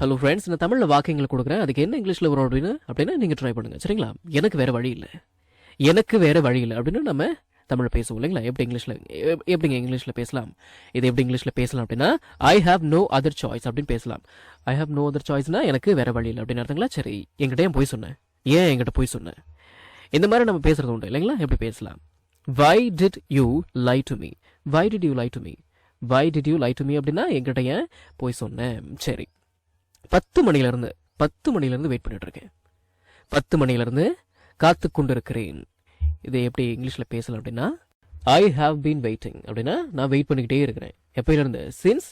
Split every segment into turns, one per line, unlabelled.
Hello friends, நான் தமிழில் வாக்கியங்களை கொடுக்குறேன். அதுக்கு என்ன இங்கிலீஷில் வரும் அப்படின்னா நீங்கள் ட்ரை பண்ணுங்கள். சரிங்களா? எனக்கு வேறு வழி இல்லை அப்படின்னு நம்ம தமிழில் பேசுவோம் இல்லைங்களா? எப்படிங்க இங்கிலீஷில் பேசலாம்? இது எப்படி இங்கிலீஷில் பேசலாம் அப்படின்னா, I have no other choice அப்படின்னு பேசலாம். ஐ ஹாவ் நோ அதர் சாய்ஸ்னா எனக்கு வேறு வழி இல்லை அப்படின்னு அர்த்தங்களா? சரி, என்கிட்ட என்கிட்ட போய் சொன்னேன். இந்த மாதிரி நம்ம பேசுறது உண்டு இல்லைங்களா? எப்படி பேசலாம்? Why did you lie to me? Why did you lie to me? Why did you lie to me அப்படின்னா என்கிட்ட ஏன் போய் சொன்னேன். சரி, 10 மணிலேருந்து வெயிட் பண்ணிட்டு இருக்கேன். 10 மணிலேருந்து காத்து கொண்டு இருக்கிறேன். இதை எப்படி இங்கிலீஷில் பேசலாம் அப்படின்னா, ஐ ஹாவ் பீன் வெயிட்டிங் அப்படின்னா நான் வெயிட் பண்ணிக்கிட்டே இருக்கிறேன். எப்பயிலேருந்து? Since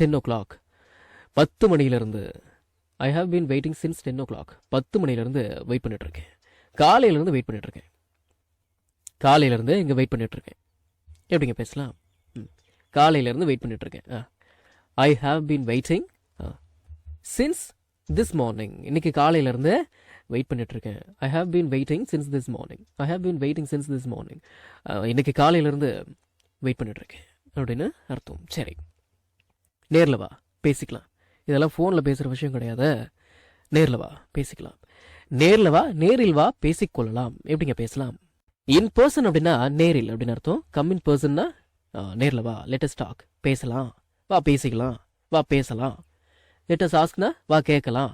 10 o'clock. 10 மணிலேருந்து I have been waiting since 10 o'clock. 10 மணிலேருந்து வெயிட் பண்ணிட்டு இருக்கேன். காலையிலேருந்து வெயிட் பண்ணிட்டு இருக்கேன். காலையிலேருந்து இங்கே வெயிட் பண்ணிட்டு இருக்கேன். எப்படிங்க பேசலாம்? காலையிலேருந்து வெயிட் பண்ணிட்டு இருக்கேன். I have been waiting since this morning. இன்னைக்கு காலையிலேருந்து வெயிட் பண்ணிட்டு இருக்கேன். I have been waiting since this morning. I have been waiting since this morning. இன்னைக்கு காலையிலேருந்து வெயிட் பண்ணிட்டு இருக்கேன் அப்படின்னு அர்த்தம். சரி, நேரில் வா பேசிக்கலாம். இதெல்லாம் ஃபோனில் பேசுகிற விஷயம் கிடையாது. நேரில் வா பேசிக்கலாம். நேரில் வா பேசிக்கொள்ளலாம். எப்படிங்க பேசலாம்? இன் பர்சன் அப்படின்னா நேரில் அப்படின்னு அர்த்தம். கம் இன் பர்சன்னா நேரில் வா, லெட்டஸ் டாக், பேசலாம், வா பேசிக்கலாம், வா பேசலாம். லெட்டஸ் ஆஸ்க்னா வா கேட்கலாம்,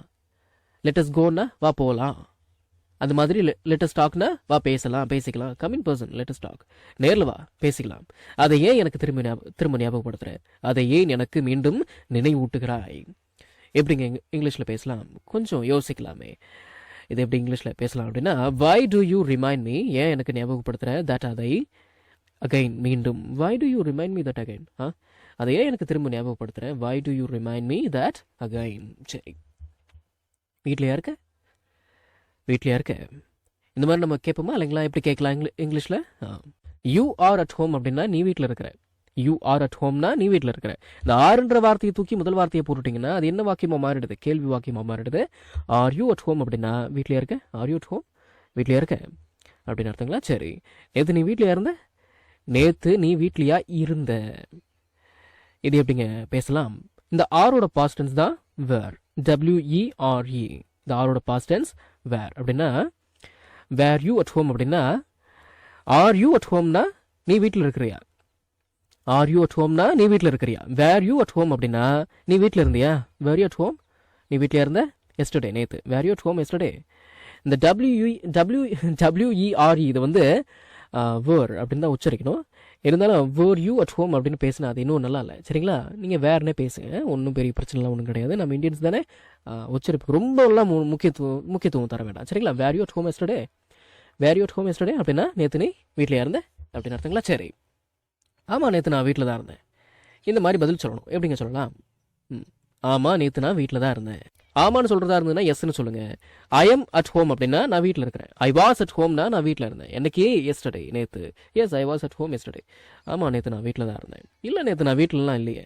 லெட்டஸ் கோன்னா வா போகலாம். அந்த மாதிரி லெட்டஸ் டாக்னா வா பேசலாம், பேசிக்கலாம். Come in person, let's talk. நேரில் வா பேசிக்கலாம். அதை ஏன் எனக்கு திரும்ப ஞாபகப்படுத்துகிறேன்? அதை ஏன் எனக்கு மீண்டும் நினைவூட்டுகிறாய்? எப்படிங்க இங்கிலீஷில் பேசலாம்? கொஞ்சம் யோசிக்கலாமே. இது எப்படி இங்கிலீஷில் பேசலாம் அப்படின்னா, why do you remind me? ஏன் எனக்கு ஞாபகப்படுத்துகிறேன்? தட் அதை அகைன் மீண்டும். Why do you remind me that again? அதை ஏன் எனக்கு திரும்ப ஞாபகப்படுத்துகிறேன்? Why do you remind me that again? சரி, வீட்லையா இருக்க? இந்த மாதிரி நம்ம கேட்போமா இல்லைங்களா? எப்படி கேட்கலாம் இங்கிலீஷில்? யூ ஆர் அட் ஹோம் அப்படின்னா நீ வீட்டில் இருக்கிற. யூ ஆர் அட் ஹோம்னா நீ வீட்டில் இருக்கிற. இந்த ஆறுன்ற வார்த்தையை தூக்கி முதல் வார்த்தையை போட்டுட்டிங்கன்னா அது என்ன வாக்கியமாக மாறிடுது? கேள்வி வாக்கியமாக மாறிடுது. ஆர் யூ அட் ஹோம் அப்படின்னா வீட்லையா இருக்க. Are you at home? வீட்லையா இருக்க அப்படின்னு அர்த்தங்களா? சரி, நேற்று நீ வீட்லையா இருந்த? நேற்று நீ வீட்லையா இருந்த. இது எப்படிங்க பேசலாம்? இந்த ஆரோட பாஸ்ட் டென்ஸ் தான் வேர். WERE. இந்த ஆரோட பாஸ்ட் டென்ஸ் வேர் அப்படின்னா, வேர் யூ அட் ஹோம் அப்படின்னா, ஆர் யூ அட் ஹோம்னா நீ வீட்டில் இருக்கிறியா. ஆர் யூ அட் ஹோம்னா நீ வீட்டில் இருக்கிறியா. வேர் யூ அட் ஹோம் அப்படின்னா நீ வீட்டில் இருந்தியா. Were you at home? நீ வீட்டில் இருந்த. எஸ்டர்டே, நேற்று. Were you at home yesterday. இந்த WERE இது வந்து வேர் அப்படின்னு தான் உச்சரிக்கணும். இருந்தாலும் வேர் யூ அட் ஹோம் அப்படின்னு பேசினா அது இன்னும் நல்லா இல்லை. சரிங்களா? நீங்கள் வேறுனே பேசுங்க, ஒன்றும் பெரிய பிரச்சனைலாம் ஒன்றும் கிடையாது. நம்ம இந்தியன்ஸ் தானே, உச்சரிப்பு ரொம்ப எல்லாம் முக்கியத்துவம் தர வேண்டாம். சரிங்களா? Were you at home yesterday. Were you at home yesterday அப்படின்னா நேற்று நீ வீட்டில் இருந்தேன் அப்படின்னு அர்த்தங்களா? சரி, ஆமாம் நேற்று நான் வீட்டில் தான் இருந்தேன். இந்த மாதிரி பதில் சொல்லணும். எப்படிங்க சொல்லலாம்? ஆமாம் நேற்று நான் வீட்டில் தான் இருந்தேன். ஆமான்னு சொல்கிறதா இருந்ததுன்னா எஸ்ன்னு சொல்லுங்கள். ஐ எம் அட் ஹோம் அப்படின்னா நான் வீட்டில் இருக்கிறேன். ஐ வாஸ் அட் ஹோம்னா நான் வீட்டில் இருந்தேன். என்னைக்கு? எஸ்டர்டே, நேற்று. Yes, I was at home yesterday. ஆமாம் நேற்று நான் வீட்டில் தான் இருந்தேன். இல்லை நேற்று நான் வீட்டிலலாம் இல்லையே.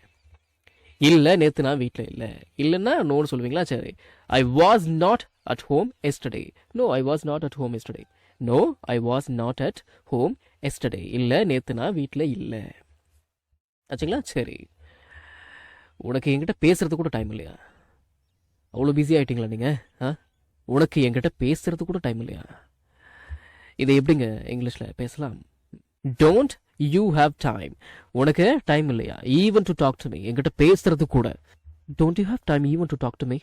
இல்லை நேற்று நான் வீட்டில் இல்லை. இல்லைன்னா நோன்னு சொல்லுவீங்களா? சரி, I was not at home yesterday. No, I was not at home yesterday. No, I was not at home yesterday. இல்லை நேற்று நான் வீட்டில் இல்லை. ஆச்சுங்களா? சரி, உனக்கு என்கிட்ட பேசுறது கூட டைம் இல்லையா? அவ்வளோ பிஸி ஆகிட்டீங்களா நீங்கள்? உனக்கு என்கிட்ட பேசுறது கூட டைம் இல்லையா? இதை எப்படிங்க இங்கிலீஷில் பேசலாம்? Don't you have time? உனக்கு டைம் இல்லையா even to talk to me? என்கிட்ட பேசுறது கூட. Don't you have time even to talk to me?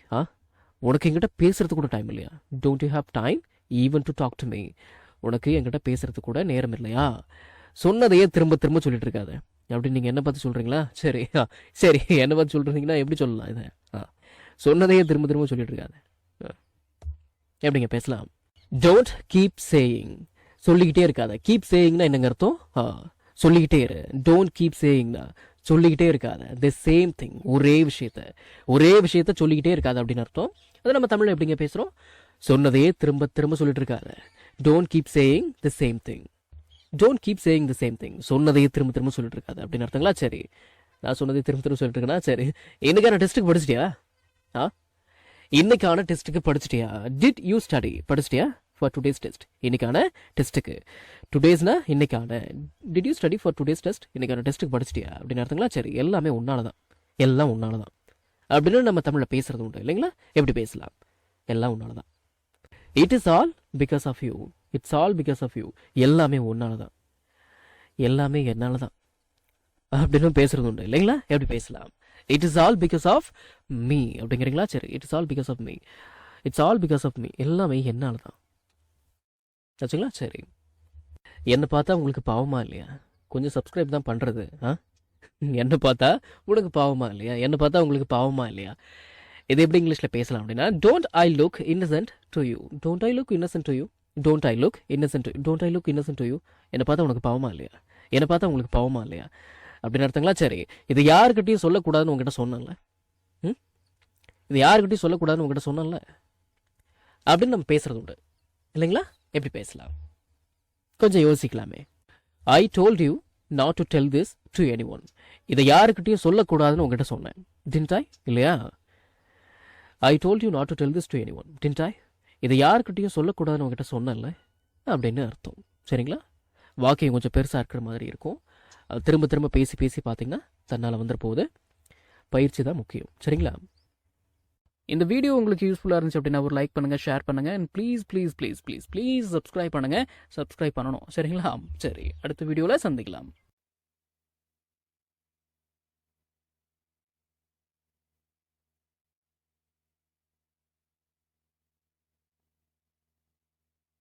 உனக்கு என்கிட்ட பேசுறது கூட டைம் இல்லையா? Don't you have time even to talk to me? உனக்கு என்கிட்ட பேசுறது கூட நேரம் இல்லையா? சொன்னதையே திரும்ப திரும்ப சொல்லிட்டு இருக்காது. அப்படின்னு நீங்கள் என்ன பார்த்து சொல்கிறீங்களா? சரி, சரி, என்ன பார்த்து சொல்கிறீங்கன்னா எப்படி சொல்லலாம் இதை? சொன்னதையே திரும்ப திரும்ப சொல்லிட்டு இருக்காது. எப்படிங்க பேசலாம்? Don't keep saying. சொல்லிக்கிட்டே இருக்காத. கீப் சேயிங்னா என்னங்க அர்த்தம்? சொல்லிக்கிட்டே இரு. டோன்ட் கீப் சேயிங்னா சொல்லிக்கிட்டே இருக்காத. தி சேம் திங். ஒரே விஷயத்த சொல்லிக்கிட்டே இருக்காது அப்படின்னு அர்த்தம். அதை நம்ம தமிழில் எப்படிங்க பேசுகிறோம்? சொன்னதையே திரும்ப திரும்ப சொல்லிட்டு இருக்காத. Don't keep saying the same thing. Don't keep saying the same thing. சொன்னதையே திரும்ப திரும்ப சொல்லிட்டு இருக்காது அப்படின்னு அர்த்தங்களா? சரி, நான் சொன்னதை திரும்ப திரும்ப சொல்லிட்டு இருக்கேன்னா சரி, இன்னைக்கான டெஸ்ட்டுக்கு படிச்சிட்டியா? இன்னைக்கான டெஸ்ட்டுக்கு படிச்சிட்டியா? Did you study? படிச்சிட்டியா ஃபார் டுடேஸ் டெஸ்ட்? இன்னைக்கான டெஸ்ட்டுக்கு. டுடேஸ்னா இன்னைக்கான. Did you study for today's test? இன்னைக்கான டெஸ்ட்டுக்கு படிச்சிட்டியா அப்படின்னு அர்த்தங்களா? சரி, எல்லாமே உன்னால தான். எல்லாம் உன்னால தான். அப்படின்னு நம்ம தமிழில் பேசுறது உண்டு இல்லைங்களா? எப்படி பேசலாம்? எல்லாம் உன்னால தான். It is all because of you. It's all because of you. எல்லாமே உன்னால தான், எல்லாமே என்னால தான் அப்படின்னு பேசுறது உண்டு இல்லைங்களா? எப்படி பேசலாம்? It is all because of me அப்படிங்கிறீங்களா? சரி, it is all because of me. It's all because of me. எல்லாமே என்னால தான். ஆச்சுங்களா? சரி. என்னை பார்த்தா உங்களுக்கு பாவமா இல்லையா? கொஞ்சம் சப்ஸ்கிரைப் தான் பண்ணுறது. என்னை பார்த்தா உனக்கு பாவமா இல்லையா? என்னை பார்த்தா உங்களுக்கு பாவமா இல்லையா? இது எப்படி இங்கிலீஷில் பேசலாம் அப்படின்னா, don't I look Innocent to you. Don't I look Innocent to you. Don't I look Innocent. Don't I look Innocent to you. என்னை பார்த்தா உனக்கு பாவமா இல்லையா? என்னை பார்த்தா உங்களுக்கு பாவமா இல்லையா அப்படின்னு அர்த்தங்களா? சரி, இது யாருக்கிட்டையும் சொல்லக்கூடாதுன்னு உங்ககிட்ட சொன்னேன்ல. இது யாருக்கிட்டையும் சொல்லக்கூடாதுன்னு உங்ககிட்ட சொன்னேன்ல அப்படின்னு நம்ம பேசுறது உண்டு இல்லைங்களா? எப்படி பேசலாம்? கொஞ்சம் யோசிக்கலாமே. I told you not to tell this to anyone. இதை யாருக்கிட்டையும் சொல்லக்கூடாதுன்னு உங்ககிட்ட சொன்னேன். Didn't I? இல்லையா? I told you not to tell this to anyone. Didn't I? இதை யாருக்கிட்டையும் சொல்லக்கூடாதுன்னு உங்ககிட்ட சொன்னேன்ல அப்படின்னு அர்த்தம். சரிங்களா? வாக்கியம் கொஞ்சம் பெருசாக இருக்கிற மாதிரி இருக்கும். திரும்ப திரும்ப பேசி பேசி பார்த்தீங்கன்னா தன்னால் வந்துட போகுது. பயிற்சி தான் முக்கியம். சரிங்களா? இந்த வீடியோ உங்களுக்கு யூஸ்ஃபுல்லாக இருந்துச்சு அப்படின்னா ஒரு லைக் பண்ணுங்கள், ஷேர் பண்ணுங்கள், and please please please please please subscribe பண்ணுங்கள். சப்ஸ்கிரைப் பண்ணணும். சரிங்களா? சரி, அடுத்த வீடியோவில் சந்திக்கலாம்.